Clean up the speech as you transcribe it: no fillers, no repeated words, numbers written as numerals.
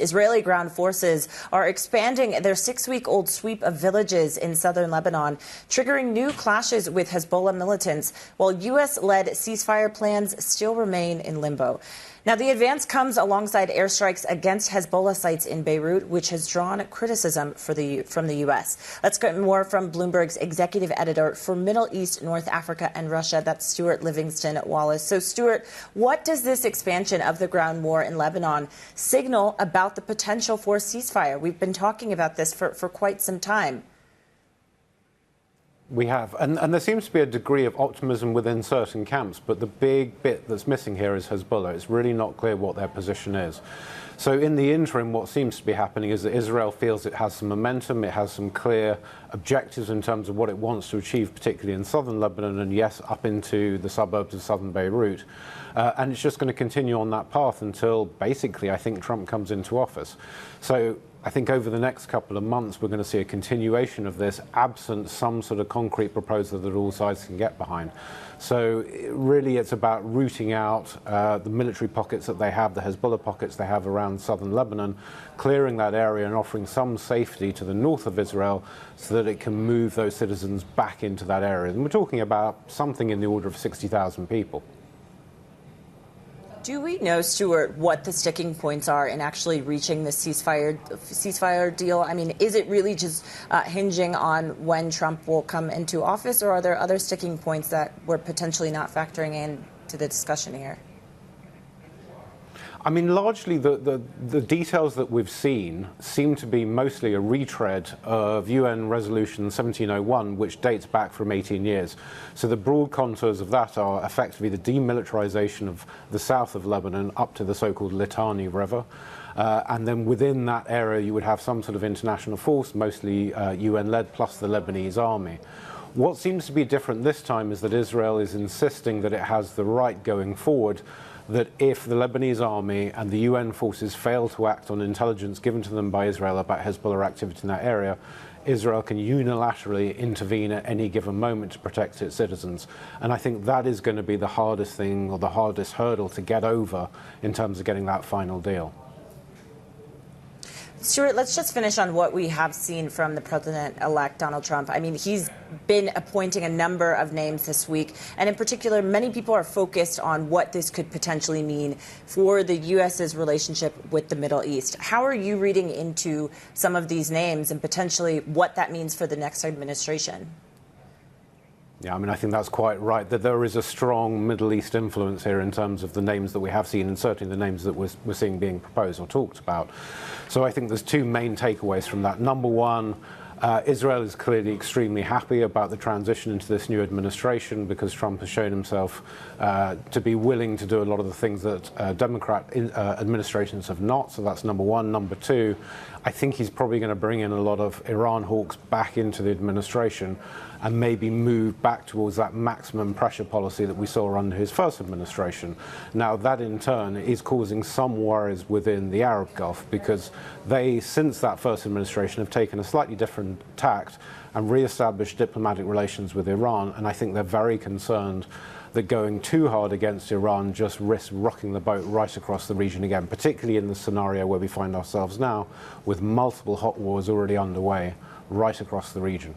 Israeli ground forces are expanding their 6-week-old sweep of villages in southern Lebanon, triggering new clashes with Hezbollah militants, while U.S.-led ceasefire plans still remain in limbo. Now, the advance comes alongside airstrikes against Hezbollah sites in Beirut, which has drawn criticism from the U.S. Let's get more from Bloomberg's executive editor for Middle East, North Africa, and Russia. That's Stuart Livingstone-Wallace. So, Stuart, what does this expansion of the ground war in Lebanon signal about the potential for a ceasefire? We've been talking about this for quite some time. We have, and there seems to be a degree of optimism within certain camps, but the big bit that's missing here is Hezbollah. It's really not clear what their position is. So in the interim, what seems to be happening is that Israel feels it has some momentum, it has some clear objectives in terms of what it wants to achieve, particularly in southern Lebanon and, yes, up into the suburbs of southern Beirut. And it's just going to continue on that path until, basically, I think Trump comes into office. So I think over the next couple of months, we're going to see a continuation of this, absent some sort of concrete proposal that all sides can get behind. So really, it's about rooting out the military pockets that they have, the Hezbollah pockets they have around southern Lebanon, clearing that area and offering some safety to the north of Israel so that it can move those citizens back into that area. And we're talking about something in the order of 60,000 people. Do we know, Stuart, what the sticking points are in actually reaching the ceasefire deal? I mean, is it really just hinging on when Trump will come into office, or are there other sticking points that we're potentially not factoring into the discussion here? I mean, largely the details that we've seen seem to be mostly a retread of UN Resolution 1701, which dates back from 18 years. So the broad contours of that are effectively the demilitarization of the south of Lebanon up to the so-called Litani River. And then within that area, you would have some sort of international force, mostly UN-led, plus the Lebanese army. What seems to be different this time is that Israel is insisting that it has the right going forward, that if the Lebanese army and the UN forces fail to act on intelligence given to them by Israel about Hezbollah activity in that area, Israel can unilaterally intervene at any given moment to protect its citizens. And I think that is going to be the hardest thing, or the hardest hurdle to get over in terms of getting that final deal. Stuart, let's just finish on what we have seen from the president-elect Donald Trump. I mean, he's been appointing a number of names this week, and in particular, many people are focused on what this could potentially mean for the U.S.'s relationship with the Middle East. How are you reading into some of these names and potentially what that means for the next administration? Yeah, I mean, I think that's quite right, that there is a strong Middle East influence here in terms of the names that we have seen, and certainly the names that we're seeing being proposed or talked about. So I think there's two main takeaways from that. Number one, Israel is clearly extremely happy about the transition into this new administration, because Trump has shown himself to be willing to do a lot of the things that Democrat administrations have not. So that's number one. Number two, I think he's probably going to bring in a lot of Iran hawks back into the administration and maybe move back towards that maximum pressure policy that we saw under his first administration. Now, that in turn is causing some worries within the Arab Gulf, because they, since that first administration, have taken a slightly different tact and re-established diplomatic relations with Iran. And I think they're very concerned that going too hard against Iran just risks rocking the boat right across the region again, particularly in the scenario where we find ourselves now, with multiple hot wars already underway right across the region.